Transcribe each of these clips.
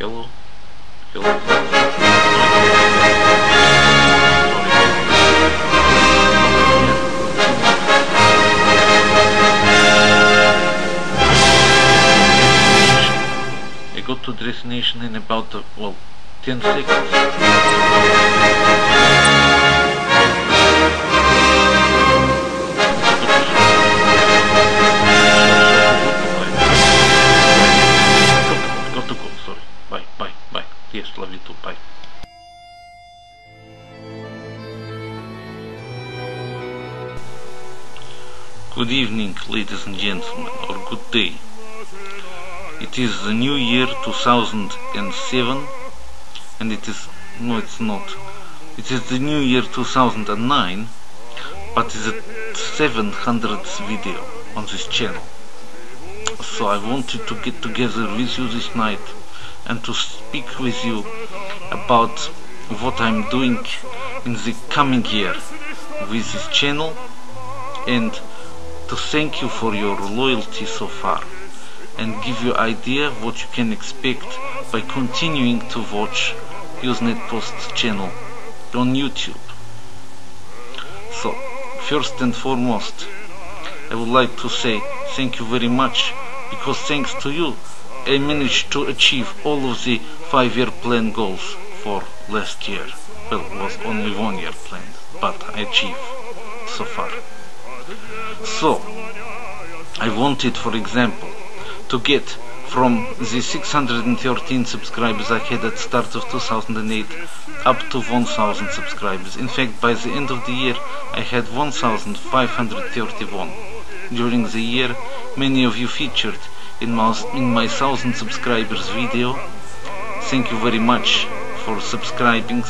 Hello. Hello. I go to the destination in about 10 seconds. Got to go, sorry. Bye. Yes, love you too, bye. Good evening, ladies and gentlemen, or good day. It is the new year 2007, and it is, no it's not, it is the new year 2009, but it's the 700th video on this channel. So I wanted to get together with you this night and to speak with you about what I'm doing in the coming year with this channel, and to thank you for your loyalty so far, and give you idea what you can expect by continuing to watch Usenet Post's channel on YouTube. So, first and foremost, I would like to say thank you very much, because thanks to you I managed to achieve all of the 5-year plan goals for last year. Well, it was only 1 year planned, but I achieved so far. So, I wanted, for example, to get from the 613 subscribers I had at the start of 2008 up to 1000 subscribers. In fact, by the end of the year I had 1531. During the year, many of you featured in my 1000 subscribers video. Thank you very much for subscribing,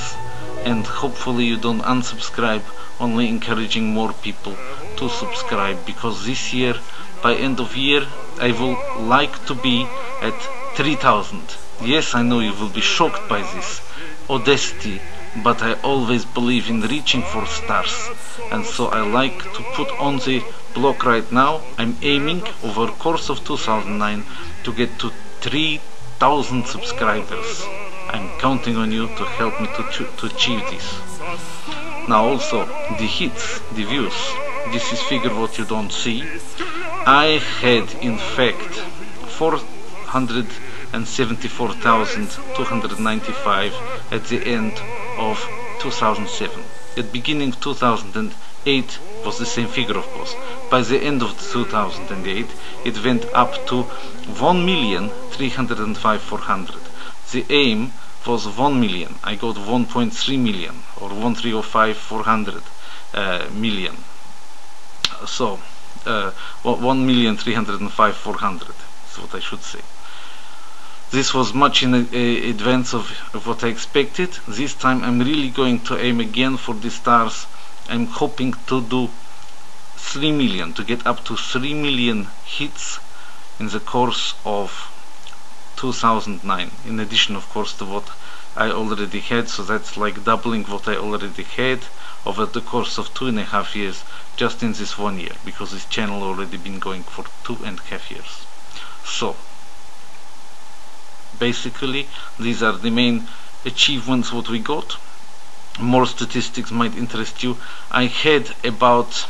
and hopefully you don't unsubscribe, only encouraging more people to subscribe, because this year, by end of year, I will like to be at 3000. Yes, I know you will be shocked by this audacity, but I always believe in reaching for stars, and so I like to put on the block right now. I'm aiming over the course of 2009 to get to 3000 subscribers. I'm counting on you to help me to achieve this. Now also, the hits, the views, this is figure what you don't see. I had in fact 474,295 at the end of 2007. At the beginning of 2008 was the same figure, of course. By the end of 2008 it went up to 1,305,400. The aim was 1 million. I got 1.3 million, or 1,305,400 million. So 1,305,400 is what I should say. This was much in advance of what I expected. This time I'm really going to aim again for the stars. I'm hoping to do 3 million, to get up to 3 million hits in the course of 2009, in addition of course to what I already had. So that's like doubling what I already had over the course of 2.5 years, just in this 1 year, because this channel already been going for 2.5 years. So basically these are the main achievements what we got. More statistics might interest you. I had about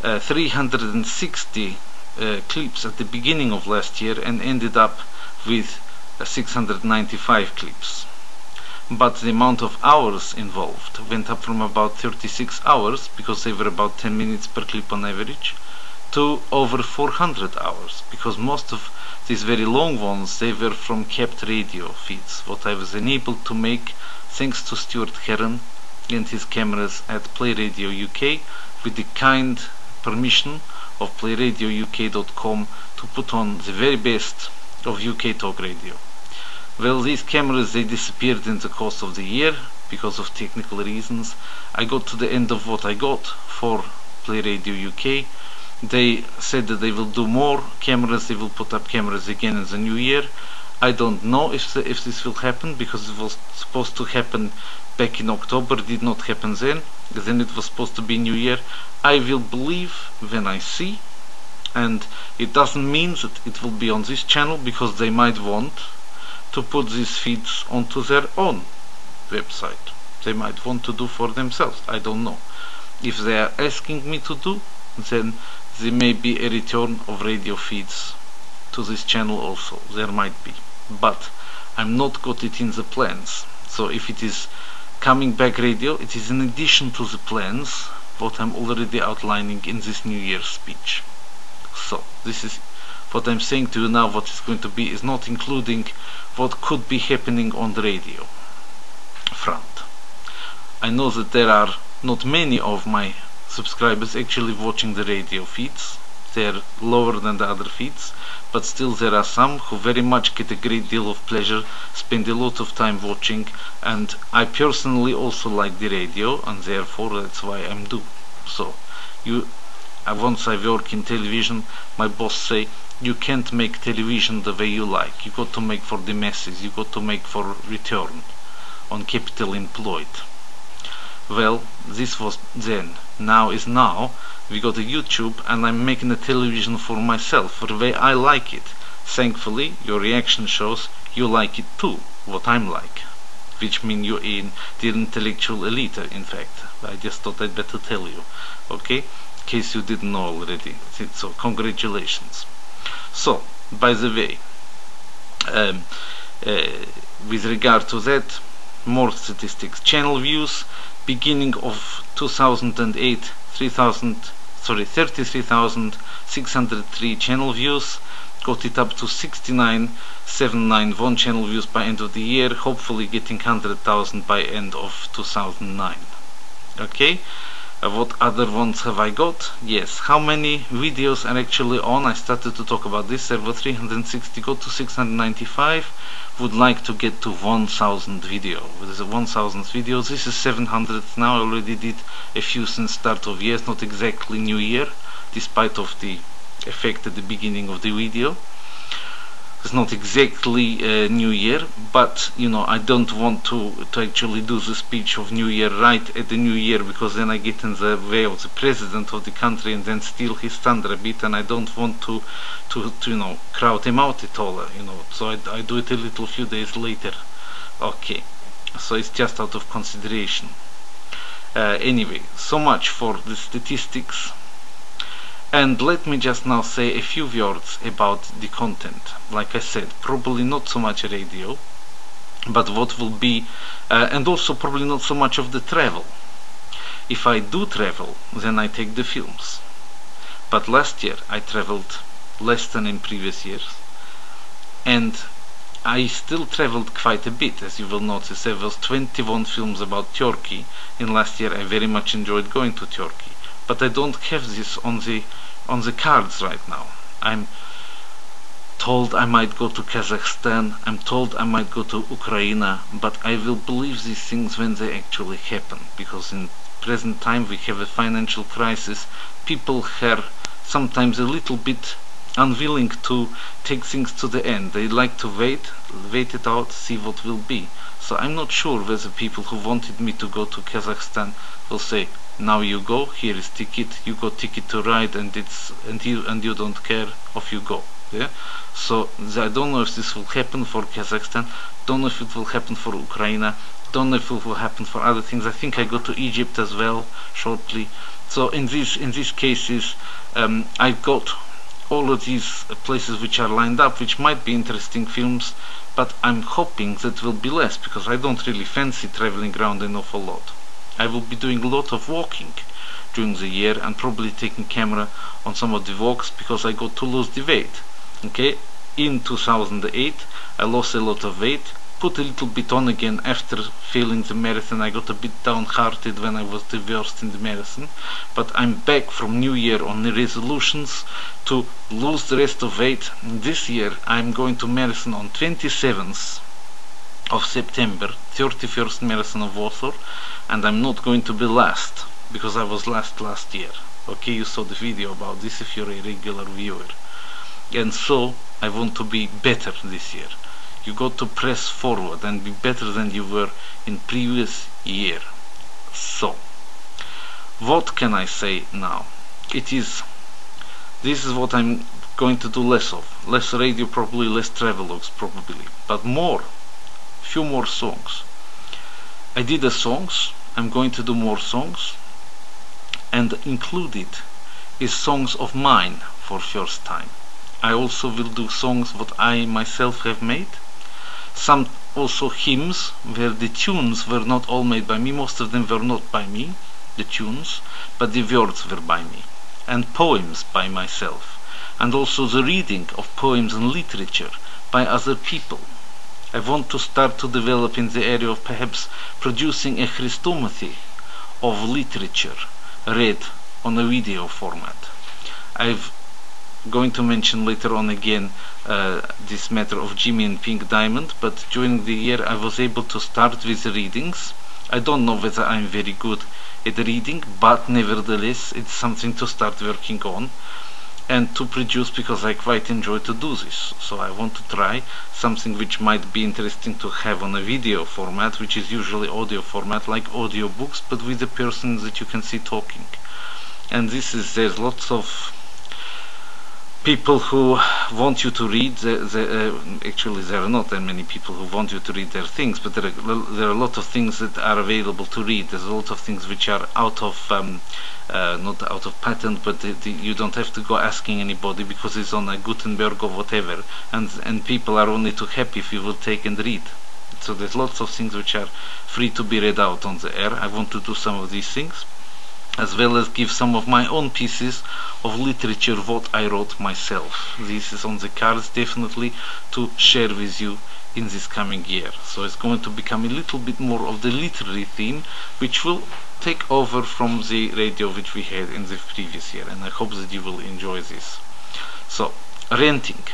360 clips at the beginning of last year, and ended up with 695 clips. But the amount of hours involved went up from about 36 hours, because they were about 10 minutes per clip on average, to over 400 hours, because most of these very long ones, they were from capped radio feeds, what I was enabled to make thanks to Stuart Heron and his cameras at Play Radio UK, with the kind permission of playradiouk.com to put on the very best of UK talk radio. Well, these cameras, they disappeared in the course of the year because of technical reasons. I got to the end of what I got for Play Radio UK. They said that they will do more cameras, they will put up cameras again in the new year. I don't know if this will happen, because it was supposed to happen back in October, did not happen then. Then it was supposed to be New Year. I will believe when I see, and it doesn't mean that it will be on this channel, because they might want to put these feeds onto their own website. They might want to do for themselves, I don't know. If they are asking me to do, then there may be a return of radio feeds to this channel also. There might be, but I'm not got it in the plans. So if it is coming back radio, it is in addition to the plans what I'm already outlining in this New Year speech. So this is what I'm saying to you now. What is going to be is not including what could be happening on the radio front. I know that there are not many of my subscribers actually watching the radio feeds. They're lower than the other feeds, but still there are some who very much get a great deal of pleasure, spend a lot of time watching, and I personally also like the radio, and therefore that's why I'm do. So once I work in television, my boss say, you can't make television the way you like. You got to make for the masses, you got to make for return on capital employed. Well, this was then. Now is now. We got a YouTube, and I'm making a television for myself, for the way I like it. Thankfully, your reaction shows you like it too, what I'm like. Which means you're in the intellectual elite, in fact. I just thought I'd better tell you. Okay? In case you didn't know already. So, congratulations. So, by the way, with regard to that, more statistics. Channel views, beginning of 2008, 33,603 channel views, got it up to 69,791 channel views by end of the year, hopefully getting 100,000 by end of 2009. Okay, what other ones have I got? Yes, how many videos are actually on? I started to talk about this. There were 360, go to 695. Would like to get to 1,000 video. There's a 1,000 videos. This is 700 now. I already did a few since start of year. It's not exactly New Year, despite of the effect at the beginning of the video. It's not exactly New Year, but you know, I don't want to actually do the speech of New Year right at the New Year, because then I get in the way of the president of the country and then steal his thunder a bit, and I don't want to you know, crowd him out at all, you know. So I do it a little few days later. Okay, so it's just out of consideration. Anyway, so much for the statistics. And let me just now say a few words about the content. Like I said, probably not so much radio, but what will be, and also probably not so much of the travel. If I do travel, then I take the films. But last year I traveled less than in previous years, and I still traveled quite a bit. As you will notice, there was 21 films about Turkey. In last year I very much enjoyed going to Turkey. But I don't have this on the cards right now. I'm told I might go to Kazakhstan, I'm told I might go to Ukraine, but I will believe these things when they actually happen, because in present time we have a financial crisis. People are sometimes a little bit unwilling to take things to the end. They like to wait it out, see what will be. So I'm not sure whether people who wanted me to go to Kazakhstan will say, now you go, here is ticket, you got ticket to ride, and you don't care, off you go. Yeah. So I don't know if this will happen for Kazakhstan, don't know if it will happen for Ukraine, don't know if it will happen for other things. I think I go to Egypt as well shortly. So in these cases, I've got all of these places which are lined up, which might be interesting films, but I'm hoping that will be less, because I don't really fancy traveling around an awful lot. I will be doing a lot of walking during the year, and probably taking camera on some of the walks, because I got to lose the weight. Okay, in 2008 I lost a lot of weight, put a little bit on again after failing the marathon. I got a bit downhearted when I was the worst in the marathon, but I'm back from New Year on the resolutions to lose the rest of weight. This year I'm going to marathon on 27th of September, 31st marathon of Warsaw, and I'm not going to be last, because I was last year. Okay, you saw the video about this if you're a regular viewer. And so I want to be better this year. You got to press forward and be better than you were in previous year. So what can I say now? This is what I'm going to do less of. Less radio probably, less travelogues probably, but more, few more songs. I did the songs, I'm going to do more songs, and included is songs of mine for first time. I also will do songs what I myself have made, some also hymns where the tunes were not all made by me, most of them were not by me, the tunes, but the words were by me, and poems by myself, and also the reading of poems and literature by other people. I want to start to develop in the area of perhaps producing a Christomathy of literature read on a video format. I'm going to mention later on again this matter of Jimmy and Pink Diamond, but during the year I was able to start with the readings. I don't know whether I'm very good at reading, but nevertheless it's something to start working on and to produce, because I quite enjoy to do this. So I want to try something which might be interesting to have on a video format, which is usually audio format, like audio books, but with the person that you can see talking. And there's lots of people who want you to read. Actually, there are not that many people who want you to read their things, but there are a lot of things that are available to read. There's a lot of things which are out of not out of patent, but you don't have to go asking anybody because it's on a Gutenberg or whatever, and people are only too happy if you will take and read. So there's lots of things which are free to be read out on the air. I want to do some of these things, as well as give some of my own pieces of literature what I wrote myself. This is on the cards definitely to share with you in this coming year. So it's going to become a little bit more of the literary theme, which will take over from the radio which we had in the previous year, and I hope that you will enjoy this. So, renting.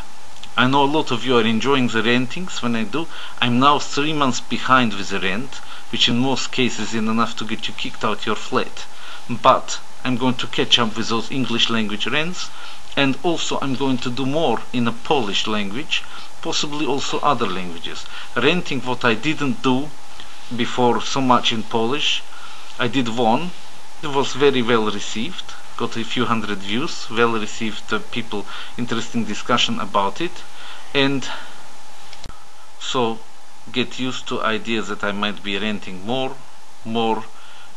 I know a lot of you are enjoying the rentings when I do. I'm now 3 months behind with the rent, which in most cases is enough to get you kicked out your flat. But I'm going to catch up with those English language rents, and also I'm going to do more in a Polish language, possibly also other languages. Renting what I didn't do before so much in Polish. I did one, it was very well received, got a few hundred views, well received, people, interesting discussion about it, and so get used to ideas that I might be renting more,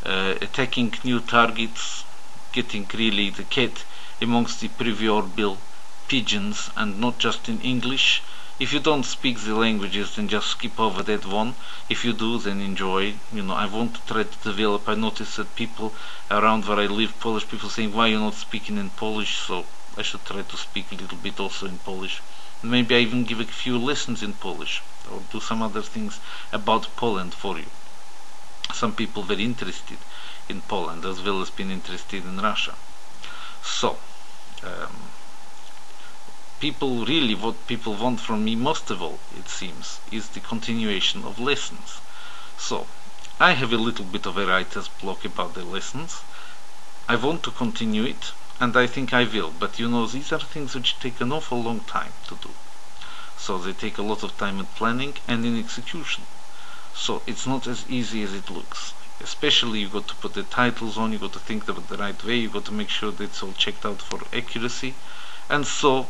attacking new targets, getting really the cat amongst the proverbial pigeons, and not just in English. If you don't speak the languages, then just skip over that one. If you do, then enjoy. You know, I want to try to develop. I notice that people around where I live, Polish people, saying, why you're not speaking in Polish? So I should try to speak a little bit also in Polish. Maybe I even give a few lessons in Polish, or do some other things about Poland for you. Some people very interested in Poland, as well as being interested in Russia. So, what people want from me most of all, it seems, is the continuation of lessons. So, I have a little bit of a writer's block about the lessons. I want to continue it, and I think I will, but you know, these are things which take an awful long time to do. So they take a lot of time in planning and in execution. So it's not as easy as it looks. Especially you got to put the titles on, you got to think about the right way, you got to make sure that it's all checked out for accuracy. And so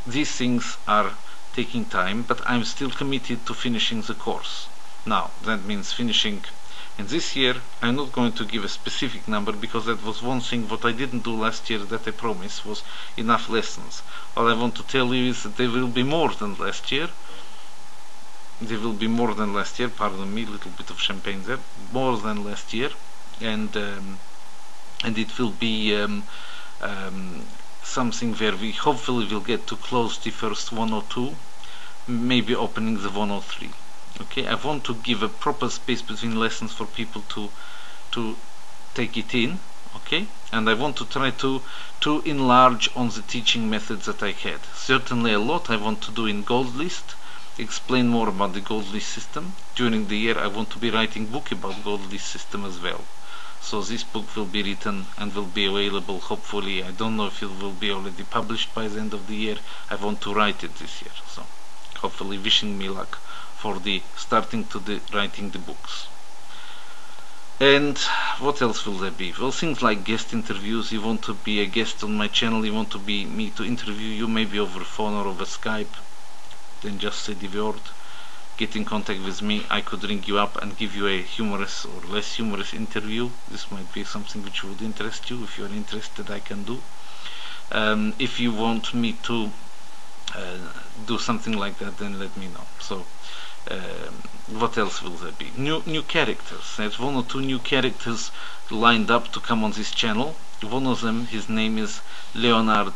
these things are taking time, but I'm still committed to finishing the course. Now, that means finishing in this year. I'm not going to give a specific number, because that was one thing what I didn't do last year that I promised was enough lessons. All I want to tell you is that there will be more than last year. There will be more than last year, pardon me, a little bit of champagne there, more than last year, and it will be something where we hopefully will get to close the first 102, maybe opening the 103. Okay, I want to give a proper space between lessons for people to take it in, okay, and I want to try to enlarge on the teaching methods that I had. Certainly a lot I want to do in Gold List, explain more about the Gold List system. During the year I want to be writing a book about Gold List system as well. So this book will be written and will be available hopefully. I don't know if it will be already published by the end of the year. I want to write it this year. So hopefully, wishing me luck for the starting to writing the books. And what else will there be? Well, things like guest interviews. You want to be a guest on my channel, you want to be me to interview you, maybe over phone or over Skype, then just say the word, get in contact with me. I could ring you up and give you a humorous or less humorous interview. This might be something which would interest you. If you are interested, I can do. If you want me to do something like that, then let me know. So what else will there be? New characters. There's one or two new characters lined up to come on this channel. One of them, his name is Leonard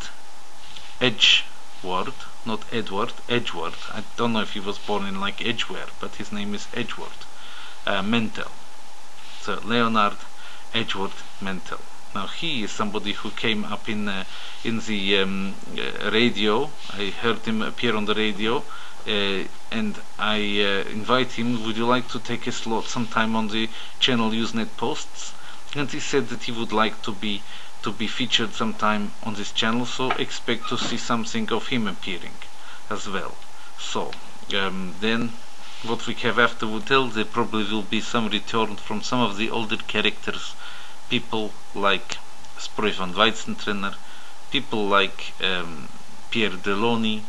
Edgeworth, not Edward, Edgeworth. I don't know if he was born in like Edgeware, but his name is Edgeworth Mentel. So Leonard Edgeworth Mentel. Now he is somebody who came up in the radio. I heard him appear on the radio, and I invite him, would you like to take a slot sometime on the channel Usenet Posts? And he said that he would like to be featured sometime on this channel, so expect to see something of him appearing as well. So then what we have after would tell, there probably will be some return from some of the older characters, people like Sproy van Weizentrenner, people like Pierre Delony,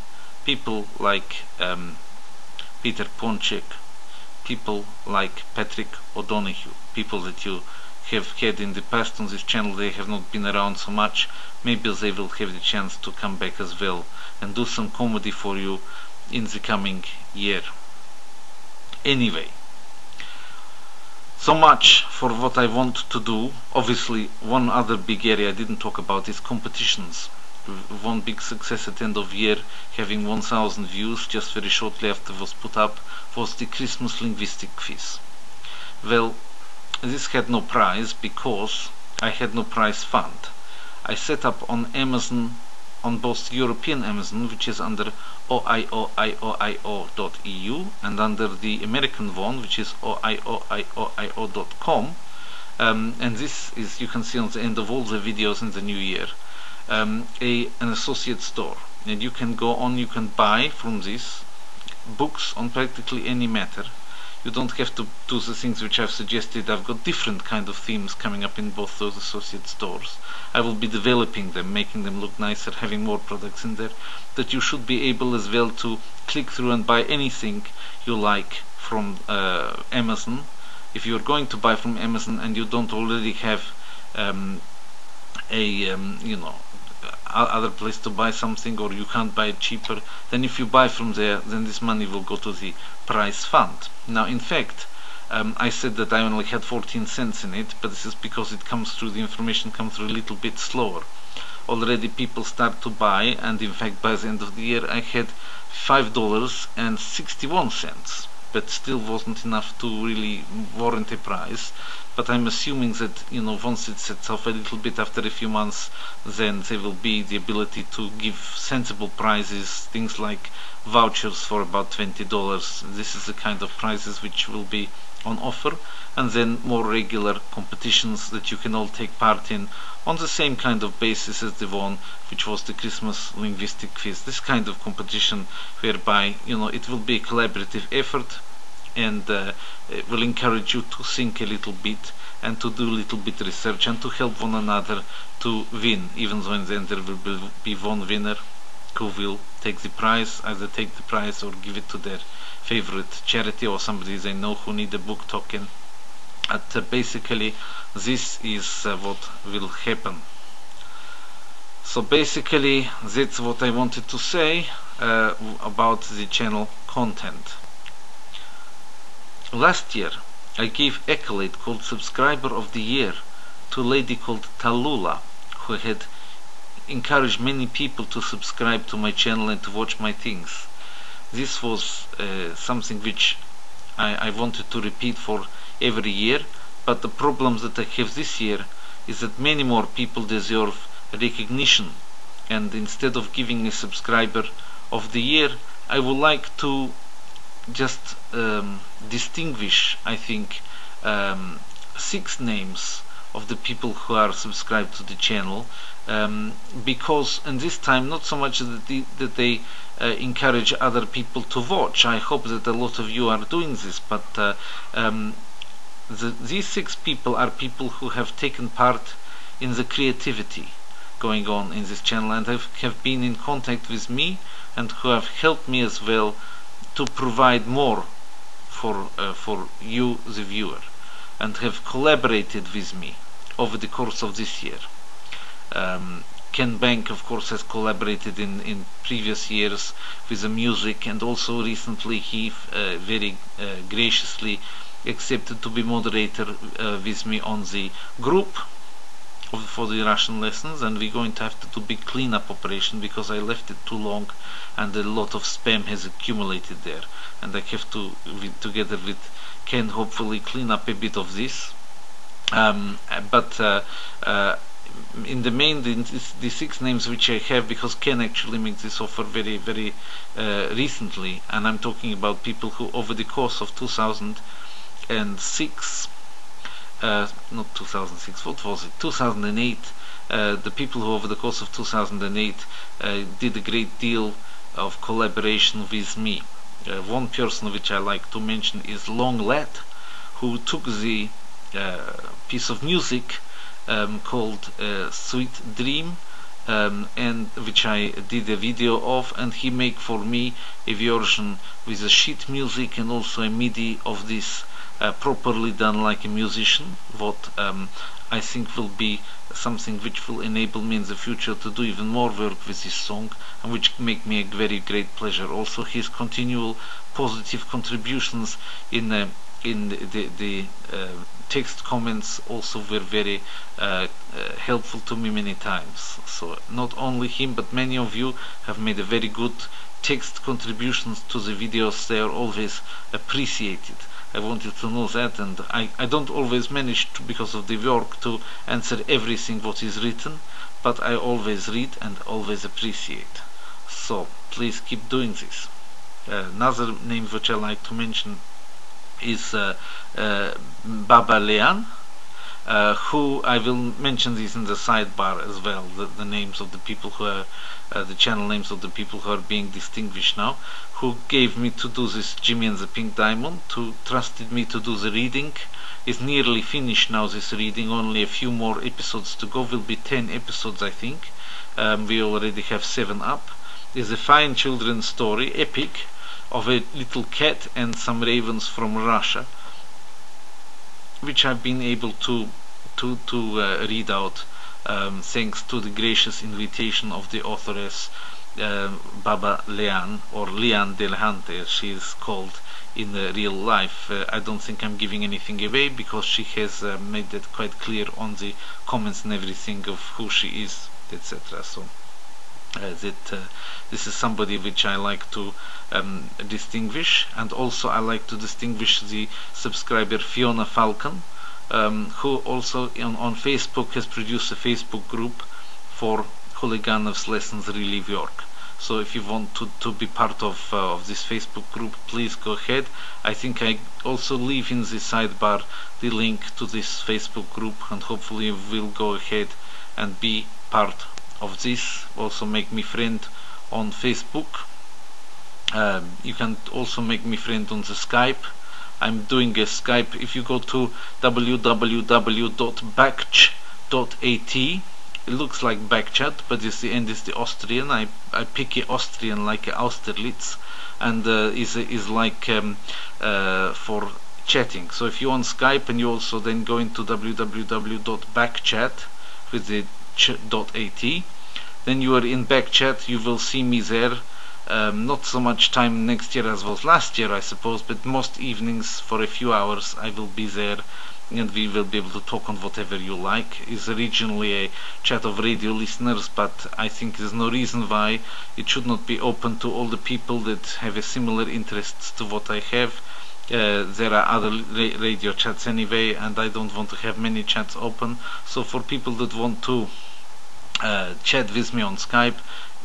people like Peter Ponchek, people like Patrick O'Donoghue, people that you have had in the past on this channel. They have not been around so much. Maybe they will have the chance to come back as well and do some comedy for you in the coming year. Anyway, so much for what I want to do. Obviously, one other big area I didn't talk about is competitions. One big success at the end of year, having 1,000 views just very shortly after it was put up, was the Christmas linguistic quiz. Well, this had no prize because I had no prize fund. I set up on Amazon, on both European Amazon, which is under oioio.eu, and under the American one, which is oioio.com. And this is, you can see on the end of all the videos in the new year, an associate store, and you can go on, you can buy from this books on practically any matter. You don't have to do the things which I've suggested. I've got different kind of themes coming up in both those associate stores. I will be developing them, making them look nicer, having more products in there, that you should be able as well to click through and buy anything you like from Amazon. If you're going to buy from Amazon and you don't already have other place to buy something, or you can't buy it cheaper, then if you buy from there, then this money will go to the prize fund. Now, in fact, I said that I only had 14 cents in it, but this is because it comes through, the information comes through a little bit slower. Already people start to buy, and in fact by the end of the year I had $5.61, but still wasn't enough to really warrant a prize. But I'm assuming that, you know, once it sets off a little bit after a few months, then there will be the ability to give sensible prizes, things like vouchers for about $20. This is the kind of prizes which will be on offer, and then more regular competitions that you can all take part in on the same kind of basis as the one which was the Christmas linguistic quiz. This kind of competition whereby, you know, it will be a collaborative effort, and it will encourage you to think a little bit and to do a little bit research and to help one another to win, even though in the end there will be one winner who will take the prize, either take the prize or give it to their favorite charity or somebody they know who need a book token. But basically this is what will happen. So basically that's what I wanted to say about the channel content. Last year I gave accolade called Subscriber of the Year to a lady called Tallulah, who had encouraged many people to subscribe to my channel and to watch my things. This was something which I wanted to repeat for every year, but the problem that I have this year is that many more people deserve recognition, and instead of giving a Subscriber of the Year, I would like to just distinguish, I think, 6 names of the people who are subscribed to the channel, because, and this time not so much that they encourage other people to watch. I hope that a lot of you are doing this, but these 6 people are people who have taken part in the creativity going on in this channel, and have been in contact with me, and who have helped me as well to provide more for you, the viewer, and have collaborated with me over the course of this year. Ken Bank, of course, has collaborated in previous years with the music, and also recently he very graciously accepted to be moderator with me on the group for the Russian lessons, and we're going to have to do big cleanup operation because I left it too long and a lot of spam has accumulated there, and I have to, together with Ken, hopefully clean up a bit of this. In the main, the 6 names which I have, because Ken actually made this offer very recently, and I'm talking about people who over the course of 2006, not 2006, what was it, 2008, the people who over the course of 2008 did a great deal of collaboration with me. One person which I like to mention is Long Let, who took the piece of music called Sweet Dream, and which I did a video of, and he made for me a version with a sheet music and also a MIDI of this properly done like a musician, what I think will be something which will enable me in the future to do even more work with this song, and which make me a very great pleasure. Also his continual positive contributions in the text comments also were very helpful to me many times. So not only him, but many of you have made a very good text contributions to the videos. They are always appreciated. I want you to know that, and I don't always manage to, because of the work, to answer everything what is written, but I always read and always appreciate. So please keep doing this. Another name which I like to mention is Baba Lean, who I will mention this in the sidebar as well, the names of the people who are the channel names of the people who are being distinguished now, who gave me to do this Jimmy and the Pink Diamond, who trusted me to do the reading. Is nearly finished now, this reading, only a few more episodes to go, will be 10 episodes I think. We already have 7 up. It's a fine children's story, epic, of a little cat and some ravens from Russia, which I've been able to read out thanks to the gracious invitation of the authoress Baba Lean, or Lean Delhante as she is called in real life. I don't think I'm giving anything away, because she has made that quite clear on the comments and everything of who she is, etc. So this is somebody which I like to distinguish, and also I like to distinguish the subscriber Fiona Falcon, who also on Facebook has produced a Facebook group for Huliganov's Lessons Really Work. So if you want to be part of this Facebook group, please go ahead. I think I also leave in the sidebar the link to this Facebook group, and hopefully you will go ahead and be part of this. Also make me friend on Facebook. You can also make me friend on the Skype. I'm doing a Skype. If you go to www.backch.at, it looks like backchat, but it's the end is the Austrian. I pick a Austrian like a Austerlitz, and is like for chatting. So if you on Skype and you also then go into www.backchat with the .at, then you are in backchat. You will see me there. Not so much time next year as was last year, I suppose, but most evenings for a few hours I will be there, and we will be able to talk on whatever you like. It's originally a chat of radio listeners, but I think there's no reason why it should not be open to all the people that have a similar interests to what I have. There are other radio chats anyway, and I don't want to have many chats open. So for people that want to chat with me on Skype,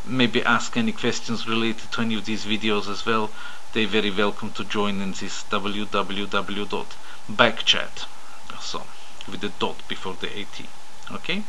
maybe ask any questions related to any of these videos as well, they're very welcome to join in this www.backchat, so with the dot before the AT. Okay,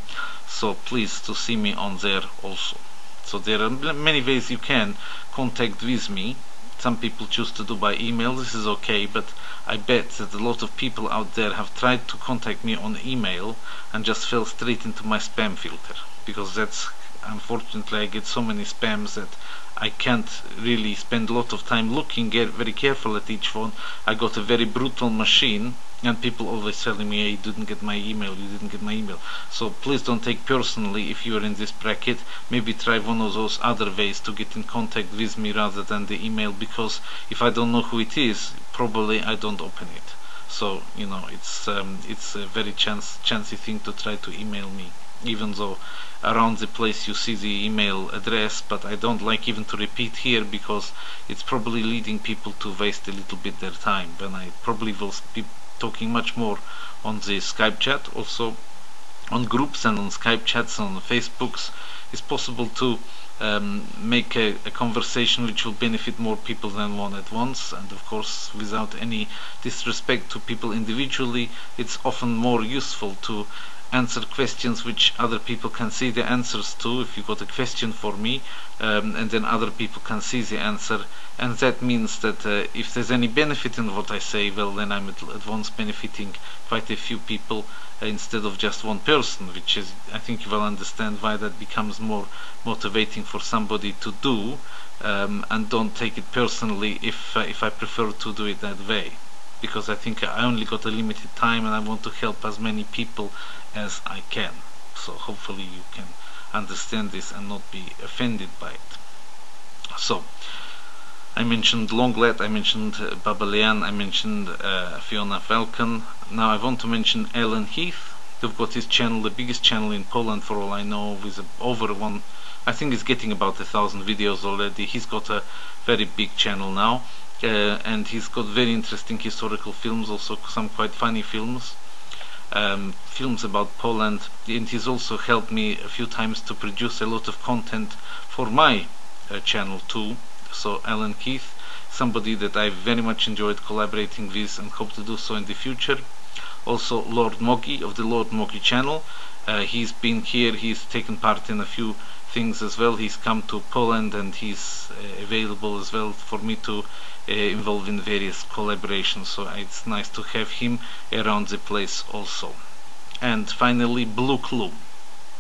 so please to see me on there also. So there are many ways you can contact with me, some people choose to do by email. This is okay, but I bet that a lot of people out there have tried to contact me on email and just fell straight into my spam filter, because that's, unfortunately, I get so many spams that I can't really spend a lot of time looking very careful at each phone. I got a very brutal machine, and people always telling me, hey, you didn't get my email, you didn't get my email. So please don't take personally if you are in this bracket. Maybe try one of those other ways to get in contact with me rather than the email, because if I don't know who it is, probably I don't open it. So, you know, it's a very chancy thing to try to email me, even though around the place you see the email address, but I don't like even to repeat here, because it's probably leading people to waste a little bit their time, when I probably will be talking much more on the Skype chat, also on groups and on Skype chats and on Facebooks. It's possible to make a conversation which will benefit more people than one at once, and of course without any disrespect to people individually, it's often more useful to answer questions which other people can see the answers to. If you got a question for me, and then other people can see the answer, and that means that if there's any benefit in what I say, well, then I'm at once benefiting quite a few people instead of just one person, which is, I think you will understand why that becomes more motivating for somebody to do, and don't take it personally if I prefer to do it that way, because I think I only got a limited time and I want to help as many people as I can. So hopefully you can understand this and not be offended by it. So I mentioned Longlet, I mentioned Babalian, I mentioned Fiona Falcon. Now I want to mention Alan Heath. You've got his channel, the biggest channel in Poland for all I know, with over one, I think he's getting about 1,000 videos already. He's got a very big channel now, and he's got very interesting historical films, also some quite funny films. Films about Poland, and he's also helped me a few times to produce a lot of content for my channel too. So Alan Keith, somebody that I very much enjoyed collaborating with and hope to do so in the future. Also Lord Moggy of the Lord Moggy channel, he's been here, he's taken part in a few things as well. He's come to Poland and he's available as well for me to involve in various collaborations, so it's nice to have him around the place also. And finally Blue Clue,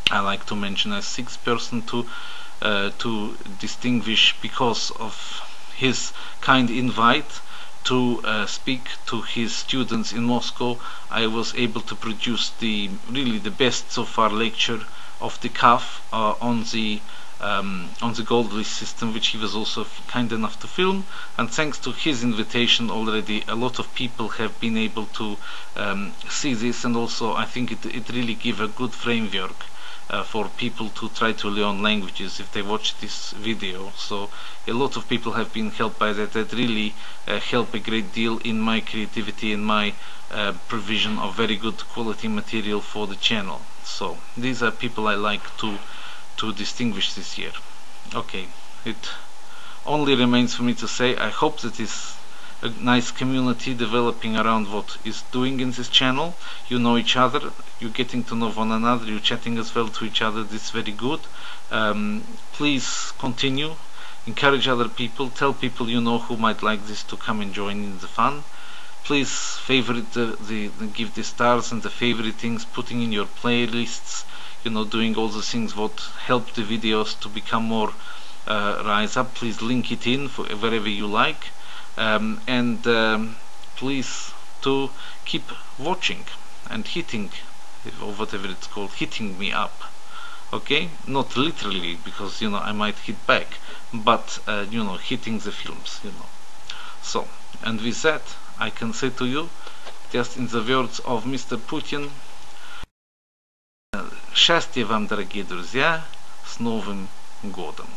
I like to mention as sixth person to distinguish because of his kind invite to speak to his students in Moscow. I was able to produce really the best so far lecture of the CAF on the gold list system, which he was also kind enough to film, and thanks to his invitation already a lot of people have been able to see this, and also I think it really gives a good framework for people to try to learn languages if they watch this video. So a lot of people have been helped by that. That really helped a great deal in my creativity and my provision of very good quality material for the channel. So these are people I like to distinguish this year. Okay, it only remains for me to say I hope that is a nice community developing around what is doing in this channel. You know each other, you're getting to know one another, you're chatting as well to each other. This is very good. Please continue, encourage other people, tell people you know who might like this to come and join in the fun. Please favorite give the stars and the favorite things, putting in your playlists, you know, doing all the things what help the videos to become more rise up. Please link it in for wherever you like, and please to keep watching and hitting, or whatever it's called, hitting me up. Okay, not literally, because you know I might hit back, but you know, hitting the films, you know. So, and with that I can say to you, just in the words of Mr. Putin, счастья вам, дорогие друзья, с Новым годом!